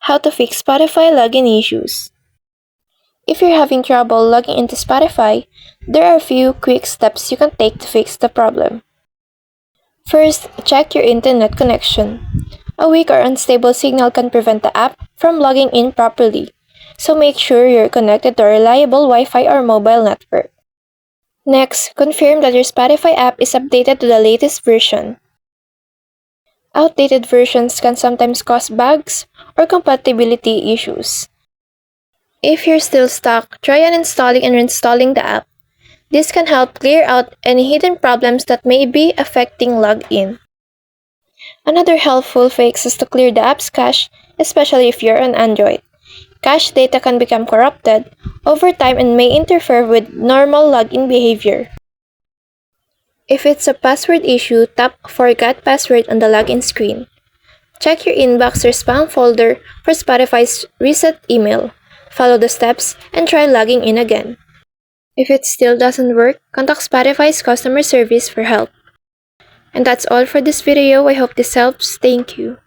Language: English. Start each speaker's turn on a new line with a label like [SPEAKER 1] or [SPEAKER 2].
[SPEAKER 1] How to fix Spotify login issues. If you're having trouble logging into Spotify, there are a few quick steps you can take to fix the problem. First, check your internet connection. A weak or unstable signal can prevent the app from logging in properly, so make sure you're connected to a reliable Wi-Fi or mobile network. Next, confirm that your Spotify app is updated to the latest version. Outdated versions can sometimes cause bugs or compatibility issues. If you're still stuck, try uninstalling and reinstalling the app. This can help clear out any hidden problems that may be affecting login. Another helpful fix is to clear the app's cache, especially if you're on Android. Cache data can become corrupted over time and may interfere with normal login behavior. If it's a password issue, tap Forgot Password on the login screen. Check your inbox or spam folder for Spotify's reset email. Follow the steps and try logging in again. If it still doesn't work, contact Spotify's customer service for help. And that's all for this video. I hope this helps. Thank you.